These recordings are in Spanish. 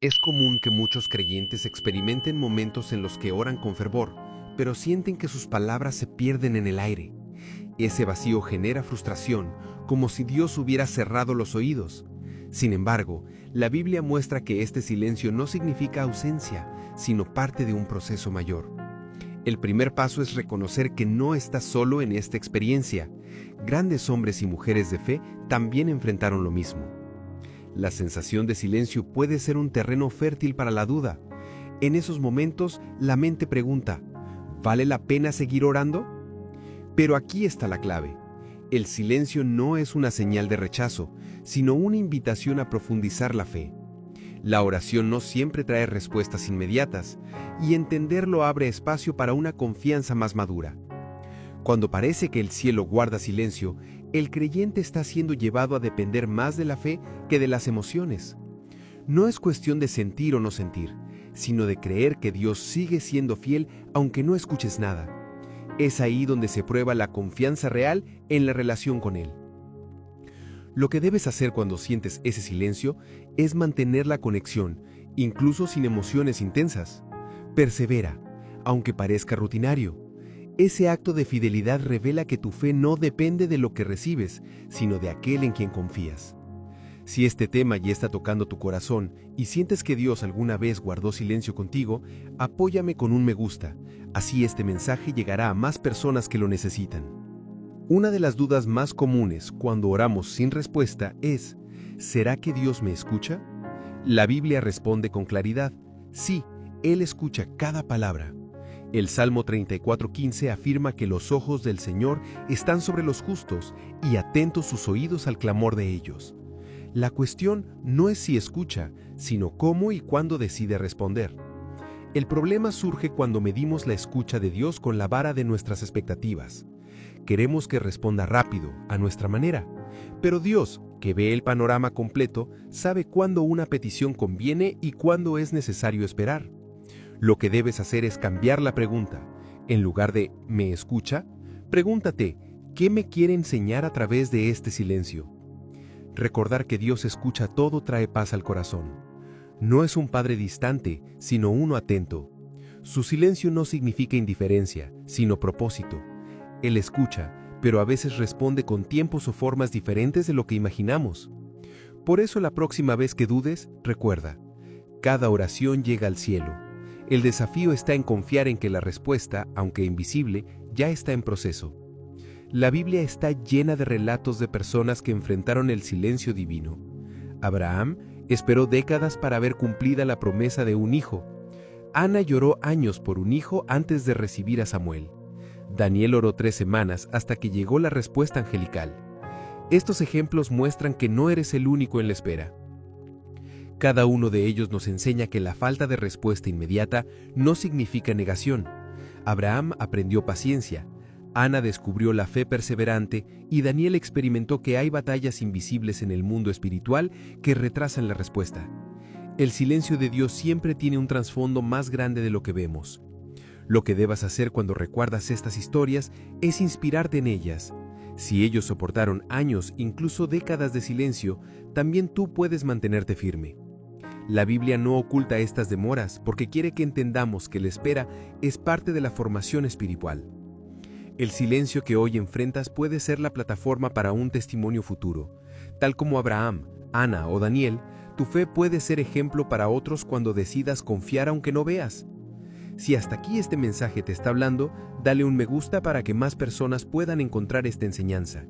Es común que muchos creyentes experimenten momentos en los que oran con fervor, pero sienten que sus palabras se pierden en el aire. Ese vacío genera frustración, como si Dios hubiera cerrado los oídos. Sin embargo, la Biblia muestra que este silencio no significa ausencia, sino parte de un proceso mayor. El primer paso es reconocer que no estás solo en esta experiencia. Grandes hombres y mujeres de fe también enfrentaron lo mismo. La sensación de silencio puede ser un terreno fértil para la duda. En esos momentos, la mente pregunta, ¿vale la pena seguir orando? Pero aquí está la clave. El silencio no es una señal de rechazo, sino una invitación a profundizar la fe. La oración no siempre trae respuestas inmediatas, y entenderlo abre espacio para una confianza más madura. Cuando parece que el cielo guarda silencio, el creyente está siendo llevado a depender más de la fe que de las emociones. No es cuestión de sentir o no sentir, sino de creer que Dios sigue siendo fiel aunque no escuches nada. Es ahí donde se prueba la confianza real en la relación con Él. Lo que debes hacer cuando sientes ese silencio es mantener la conexión, incluso sin emociones intensas. Persevera, aunque parezca rutinario. Ese acto de fidelidad revela que tu fe no depende de lo que recibes, sino de aquel en quien confías. Si este tema ya está tocando tu corazón y sientes que Dios alguna vez guardó silencio contigo, apóyame con un me gusta, así este mensaje llegará a más personas que lo necesitan. Una de las dudas más comunes cuando oramos sin respuesta es, ¿será que Dios me escucha? La Biblia responde con claridad, sí, Él escucha cada palabra. El Salmo 34:15 afirma que los ojos del Señor están sobre los justos y atentos sus oídos al clamor de ellos. La cuestión no es si escucha, sino cómo y cuándo decide responder. El problema surge cuando medimos la escucha de Dios con la vara de nuestras expectativas. Queremos que responda rápido, a nuestra manera, pero Dios, que ve el panorama completo, sabe cuándo una petición conviene y cuándo es necesario esperar. Lo que debes hacer es cambiar la pregunta. En lugar de ¿me escucha?, pregúntate, ¿qué me quiere enseñar a través de este silencio? Recordar que Dios escucha todo trae paz al corazón. No es un padre distante, sino uno atento. Su silencio no significa indiferencia, sino propósito. Él escucha, pero a veces responde con tiempos o formas diferentes de lo que imaginamos. Por eso la próxima vez que dudes, recuerda, cada oración llega al cielo. El desafío está en confiar en que la respuesta, aunque invisible, ya está en proceso. La Biblia está llena de relatos de personas que enfrentaron el silencio divino. Abraham esperó décadas para ver cumplida la promesa de un hijo. Ana lloró años por un hijo antes de recibir a Samuel. Daniel oró 3 semanas hasta que llegó la respuesta angelical. Estos ejemplos muestran que no eres el único en la espera. Cada uno de ellos nos enseña que la falta de respuesta inmediata no significa negación. Abraham aprendió paciencia, Ana descubrió la fe perseverante y Daniel experimentó que hay batallas invisibles en el mundo espiritual que retrasan la respuesta. El silencio de Dios siempre tiene un trasfondo más grande de lo que vemos. Lo que debas hacer cuando recuerdas estas historias es inspirarte en ellas. Si ellos soportaron años, incluso décadas de silencio, también tú puedes mantenerte firme. La Biblia no oculta estas demoras porque quiere que entendamos que la espera es parte de la formación espiritual. El silencio que hoy enfrentas puede ser la plataforma para un testimonio futuro. Tal como Abraham, Ana o Daniel, tu fe puede ser ejemplo para otros cuando decidas confiar aunque no veas. Si hasta aquí este mensaje te está hablando, dale un me gusta para que más personas puedan encontrar esta enseñanza.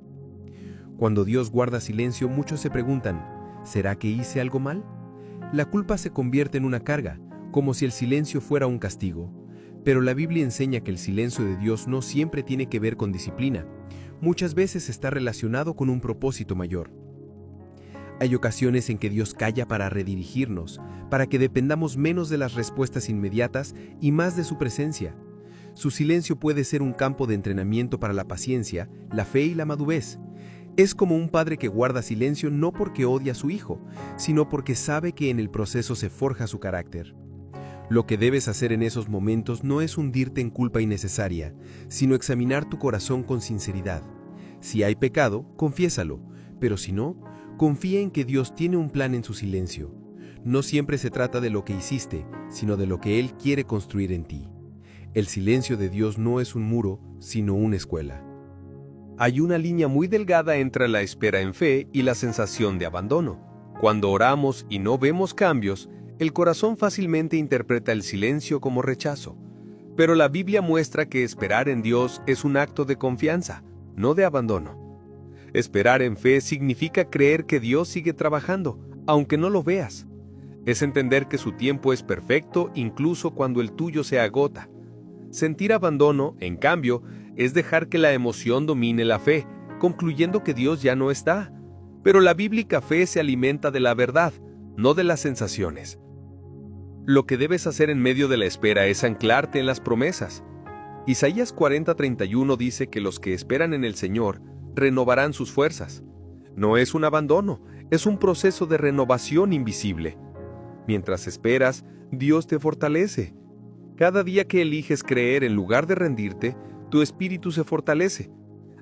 Cuando Dios guarda silencio, muchos se preguntan, ¿será que hice algo mal? La culpa se convierte en una carga, como si el silencio fuera un castigo. Pero la Biblia enseña que el silencio de Dios no siempre tiene que ver con disciplina. Muchas veces está relacionado con un propósito mayor. Hay ocasiones en que Dios calla para redirigirnos, para que dependamos menos de las respuestas inmediatas y más de su presencia. Su silencio puede ser un campo de entrenamiento para la paciencia, la fe y la madurez. Es como un padre que guarda silencio no porque odia a su hijo, sino porque sabe que en el proceso se forja su carácter. Lo que debes hacer en esos momentos no es hundirte en culpa innecesaria, sino examinar tu corazón con sinceridad. Si hay pecado, confiésalo, pero si no, confía en que Dios tiene un plan en su silencio. No siempre se trata de lo que hiciste, sino de lo que Él quiere construir en ti. El silencio de Dios no es un muro, sino una escuela. Hay una línea muy delgada entre la espera en fe y la sensación de abandono. Cuando oramos y no vemos cambios, el corazón fácilmente interpreta el silencio como rechazo. Pero la Biblia muestra que esperar en Dios es un acto de confianza, no de abandono. Esperar en fe significa creer que Dios sigue trabajando, aunque no lo veas. Es entender que su tiempo es perfecto incluso cuando el tuyo se agota. Sentir abandono, en cambio, es dejar que la emoción domine la fe, concluyendo que Dios ya no está. Pero la bíblica fe se alimenta de la verdad, no de las sensaciones. Lo que debes hacer en medio de la espera es anclarte en las promesas. Isaías 40:31 dice que los que esperan en el Señor renovarán sus fuerzas. No es un abandono, es un proceso de renovación invisible. Mientras esperas, Dios te fortalece. Cada día que eliges creer en lugar de rendirte, tu espíritu se fortalece.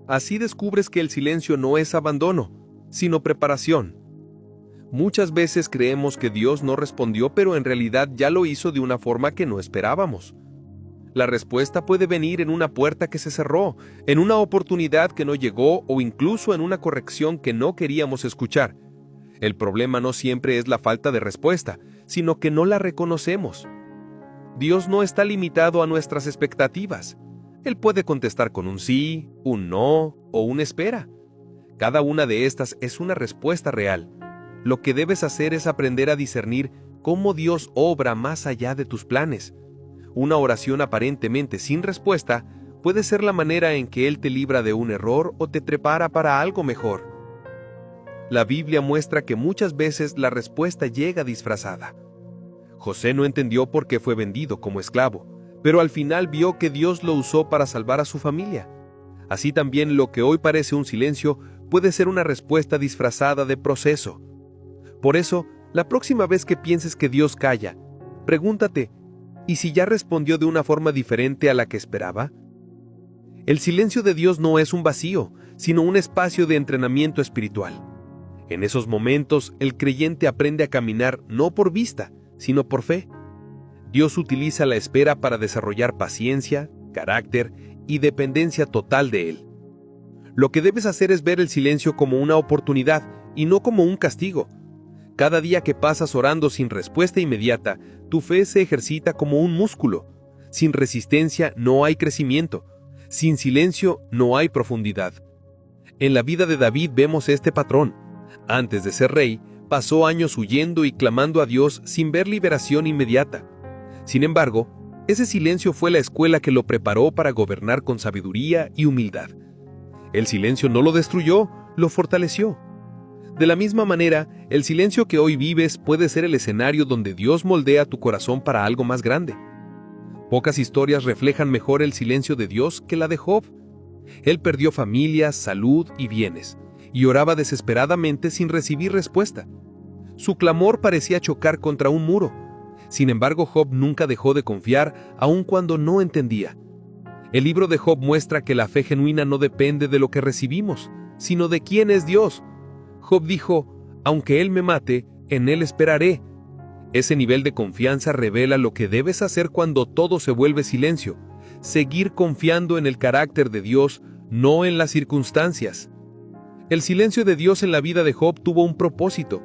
Así descubres que el silencio no es abandono, sino preparación. Muchas veces creemos que Dios no respondió, pero en realidad ya lo hizo de una forma que no esperábamos. La respuesta puede venir en una puerta que se cerró, en una oportunidad que no llegó o incluso en una corrección que no queríamos escuchar. El problema no siempre es la falta de respuesta, sino que no la reconocemos. Dios no está limitado a nuestras expectativas. Él puede contestar con un sí, un no o una espera. Cada una de estas es una respuesta real. Lo que debes hacer es aprender a discernir cómo Dios obra más allá de tus planes. Una oración aparentemente sin respuesta puede ser la manera en que Él te libra de un error o te prepara para algo mejor. La Biblia muestra que muchas veces la respuesta llega disfrazada. José no entendió por qué fue vendido como esclavo, pero al final vio que Dios lo usó para salvar a su familia. Así también lo que hoy parece un silencio puede ser una respuesta disfrazada de proceso. Por eso, la próxima vez que pienses que Dios calla, pregúntate, ¿y si ya respondió de una forma diferente a la que esperaba? El silencio de Dios no es un vacío, sino un espacio de entrenamiento espiritual. En esos momentos, el creyente aprende a caminar no por vista, sino por fe. Dios utiliza la espera para desarrollar paciencia, carácter y dependencia total de Él. Lo que debes hacer es ver el silencio como una oportunidad y no como un castigo. Cada día que pasas orando sin respuesta inmediata, tu fe se ejercita como un músculo. Sin resistencia no hay crecimiento. Sin silencio no hay profundidad. En la vida de David vemos este patrón. Antes de ser rey, pasó años huyendo y clamando a Dios sin ver liberación inmediata. Sin embargo, ese silencio fue la escuela que lo preparó para gobernar con sabiduría y humildad. El silencio no lo destruyó, lo fortaleció. De la misma manera, el silencio que hoy vives puede ser el escenario donde Dios moldea tu corazón para algo más grande. Pocas historias reflejan mejor el silencio de Dios que la de Job. Él perdió familia, salud y bienes, y oraba desesperadamente sin recibir respuesta. Su clamor parecía chocar contra un muro. Sin embargo, Job nunca dejó de confiar, aun cuando no entendía. El libro de Job muestra que la fe genuina no depende de lo que recibimos, sino de quién es Dios. Job dijo, aunque Él me mate, en Él esperaré. Ese nivel de confianza revela lo que debes hacer cuando todo se vuelve silencio. Seguir confiando en el carácter de Dios, no en las circunstancias. El silencio de Dios en la vida de Job tuvo un propósito: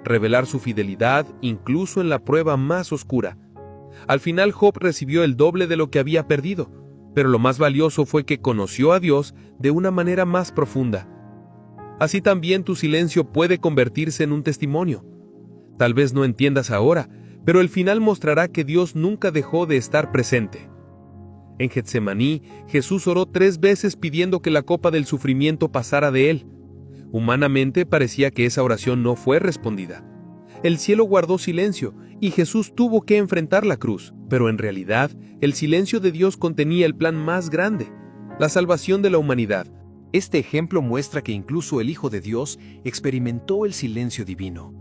revelar su fidelidad incluso en la prueba más oscura. Al final Job recibió el doble de lo que había perdido, pero lo más valioso fue que conoció a Dios de una manera más profunda. Así también tu silencio puede convertirse en un testimonio. Tal vez no entiendas ahora, pero el final mostrará que Dios nunca dejó de estar presente. En Getsemaní, Jesús oró 3 veces pidiendo que la copa del sufrimiento pasara de él. Humanamente parecía que esa oración no fue respondida. El cielo guardó silencio y Jesús tuvo que enfrentar la cruz, pero en realidad el silencio de Dios contenía el plan más grande: la salvación de la humanidad. Este ejemplo muestra que incluso el Hijo de Dios experimentó el silencio divino.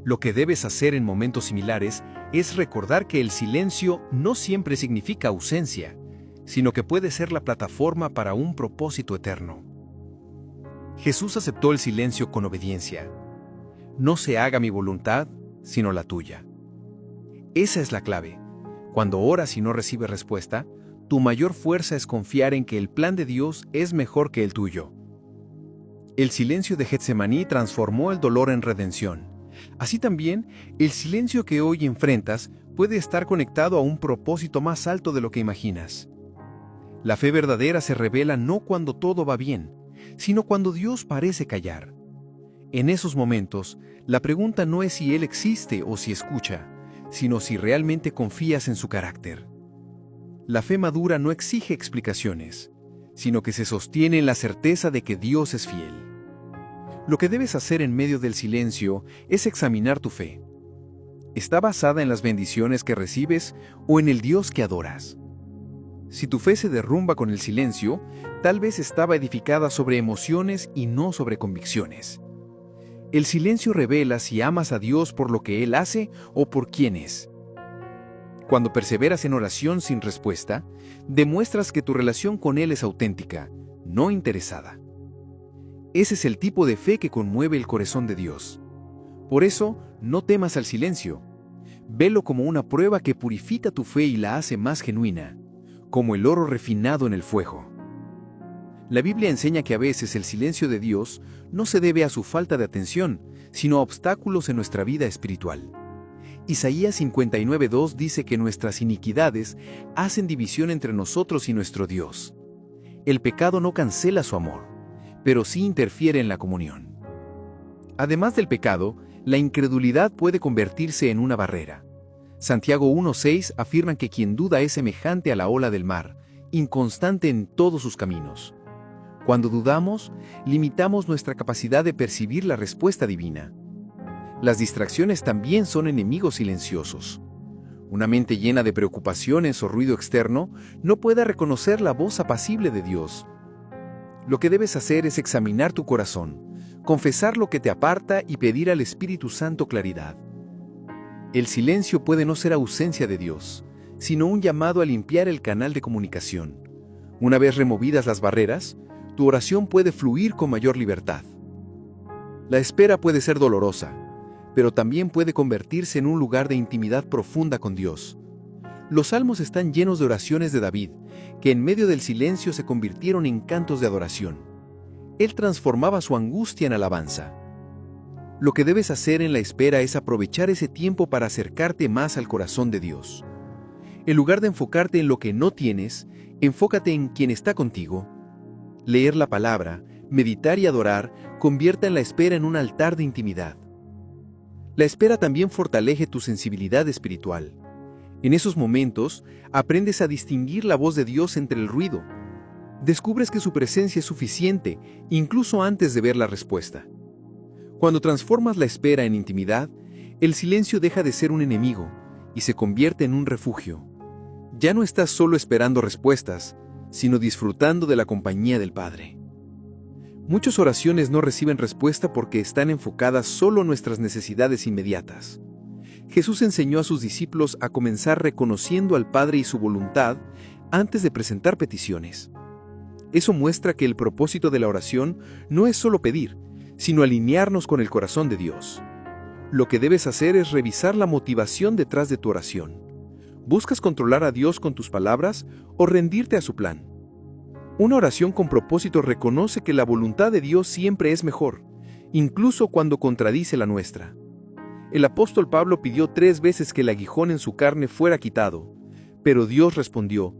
Lo que debes hacer en momentos similares es recordar que el silencio no siempre significa ausencia, sino que puede ser la plataforma para un propósito eterno. Jesús aceptó el silencio con obediencia. No se haga mi voluntad, sino la tuya. Esa es la clave. Cuando oras y no recibes respuesta, tu mayor fuerza es confiar en que el plan de Dios es mejor que el tuyo. El silencio de Getsemaní transformó el dolor en redención. Así también, el silencio que hoy enfrentas puede estar conectado a un propósito más alto de lo que imaginas. La fe verdadera se revela no cuando todo va bien, sino cuando Dios parece callar. En esos momentos, la pregunta no es si Él existe o si escucha, sino si realmente confías en su carácter. La fe madura no exige explicaciones, sino que se sostiene en la certeza de que Dios es fiel. Lo que debes hacer en medio del silencio es examinar tu fe. ¿Está basada en las bendiciones que recibes o en el Dios que adoras? Si tu fe se derrumba con el silencio, tal vez estaba edificada sobre emociones y no sobre convicciones. El silencio revela si amas a Dios por lo que Él hace o por quién es. Cuando perseveras en oración sin respuesta, demuestras que tu relación con Él es auténtica, no interesada. Ese es el tipo de fe que conmueve el corazón de Dios. Por eso, no temas al silencio. Velo como una prueba que purifica tu fe y la hace más genuina, como el oro refinado en el fuego. La Biblia enseña que a veces el silencio de Dios no se debe a su falta de atención, sino a obstáculos en nuestra vida espiritual. Isaías 59:2 dice que nuestras iniquidades hacen división entre nosotros y nuestro Dios. El pecado no cancela su amor, pero sí interfiere en la comunión. Además del pecado, la incredulidad puede convertirse en una barrera. Santiago 1:6 afirma que quien duda es semejante a la ola del mar, inconstante en todos sus caminos. Cuando dudamos, limitamos nuestra capacidad de percibir la respuesta divina. Las distracciones también son enemigos silenciosos. Una mente llena de preocupaciones o ruido externo no puede reconocer la voz apacible de Dios. Lo que debes hacer es examinar tu corazón, confesar lo que te aparta y pedir al Espíritu Santo claridad. El silencio puede no ser ausencia de Dios, sino un llamado a limpiar el canal de comunicación. Una vez removidas las barreras, tu oración puede fluir con mayor libertad. La espera puede ser dolorosa, pero también puede convertirse en un lugar de intimidad profunda con Dios. Los salmos están llenos de oraciones de David, que en medio del silencio se convirtieron en cantos de adoración. Él transformaba su angustia en alabanza. Lo que debes hacer en la espera es aprovechar ese tiempo para acercarte más al corazón de Dios. En lugar de enfocarte en lo que no tienes, enfócate en quien está contigo. Leer la palabra, meditar y adorar convierta la espera en un altar de intimidad. La espera también fortalece tu sensibilidad espiritual. En esos momentos, aprendes a distinguir la voz de Dios entre el ruido. Descubres que su presencia es suficiente, incluso antes de ver la respuesta. Cuando transformas la espera en intimidad, el silencio deja de ser un enemigo y se convierte en un refugio. Ya no estás solo esperando respuestas, sino disfrutando de la compañía del Padre. Muchas oraciones no reciben respuesta porque están enfocadas solo en nuestras necesidades inmediatas. Jesús enseñó a sus discípulos a comenzar reconociendo al Padre y su voluntad antes de presentar peticiones. Eso muestra que el propósito de la oración no es solo pedir, sino alinearnos con el corazón de Dios. Lo que debes hacer es revisar la motivación detrás de tu oración. ¿Buscas controlar a Dios con tus palabras o rendirte a su plan? Una oración con propósito reconoce que la voluntad de Dios siempre es mejor, incluso cuando contradice la nuestra. El apóstol Pablo pidió 3 veces que el aguijón en su carne fuera quitado, pero Dios respondió: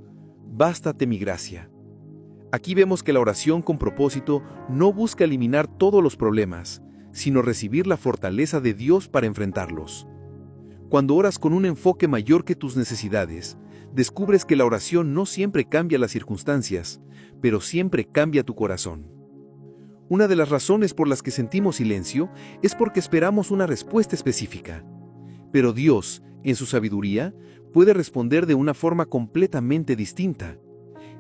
«Bástate mi gracia». Aquí vemos que la oración con propósito no busca eliminar todos los problemas, sino recibir la fortaleza de Dios para enfrentarlos. Cuando oras con un enfoque mayor que tus necesidades, descubres que la oración no siempre cambia las circunstancias, pero siempre cambia tu corazón. Una de las razones por las que sentimos silencio es porque esperamos una respuesta específica. Pero Dios, en su sabiduría, puede responder de una forma completamente distinta.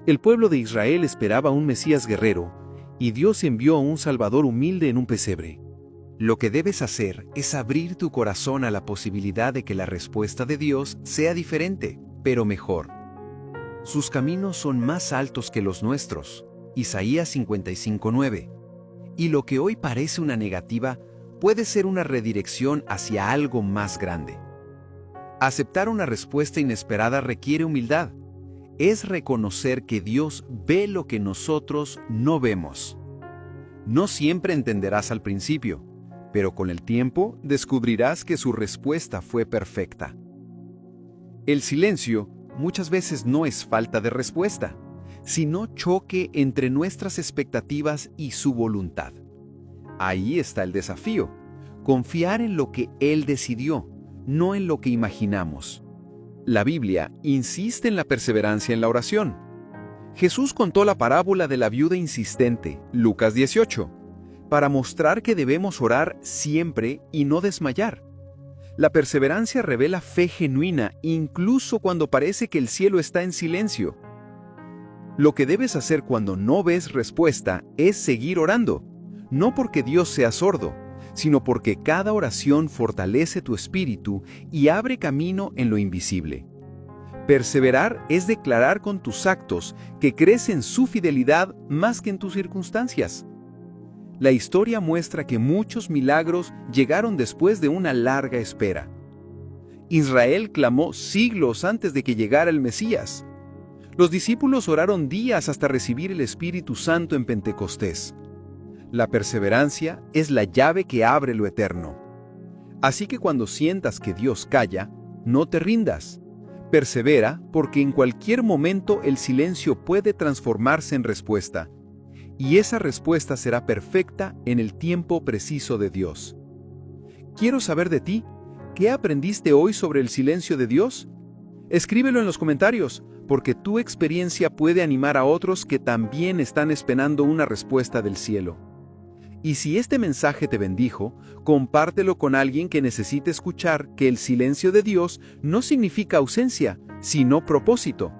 El pueblo de Israel esperaba un Mesías guerrero, y Dios envió a un Salvador humilde en un pesebre. Lo que debes hacer es abrir tu corazón a la posibilidad de que la respuesta de Dios sea diferente, pero mejor. Sus caminos son más altos que los nuestros. Isaías 55:9. Y lo que hoy parece una negativa, puede ser una redirección hacia algo más grande. Aceptar una respuesta inesperada requiere humildad. Es reconocer que Dios ve lo que nosotros no vemos. No siempre entenderás al principio, pero con el tiempo descubrirás que su respuesta fue perfecta. El silencio muchas veces no es falta de respuesta, sino choque entre nuestras expectativas y su voluntad. Ahí está el desafío: confiar en lo que Él decidió, no en lo que imaginamos. La Biblia insiste en la perseverancia en la oración. Jesús contó la parábola de la viuda insistente, Lucas 18, para mostrar que debemos orar siempre y no desmayar. La perseverancia revela fe genuina incluso cuando parece que el cielo está en silencio. Lo que debes hacer cuando no ves respuesta es seguir orando, no porque Dios sea sordo, sino porque cada oración fortalece tu espíritu y abre camino en lo invisible. Perseverar es declarar con tus actos que crees en su fidelidad más que en tus circunstancias. La historia muestra que muchos milagros llegaron después de una larga espera. Israel clamó siglos antes de que llegara el Mesías. Los discípulos oraron días hasta recibir el Espíritu Santo en Pentecostés. La perseverancia es la llave que abre lo eterno. Así que cuando sientas que Dios calla, no te rindas. Persevera, porque en cualquier momento el silencio puede transformarse en respuesta. Y esa respuesta será perfecta en el tiempo preciso de Dios. Quiero saber de ti, ¿qué aprendiste hoy sobre el silencio de Dios? Escríbelo en los comentarios, porque tu experiencia puede animar a otros que también están esperando una respuesta del cielo. Y si este mensaje te bendijo, compártelo con alguien que necesite escuchar que el silencio de Dios no significa ausencia, sino propósito.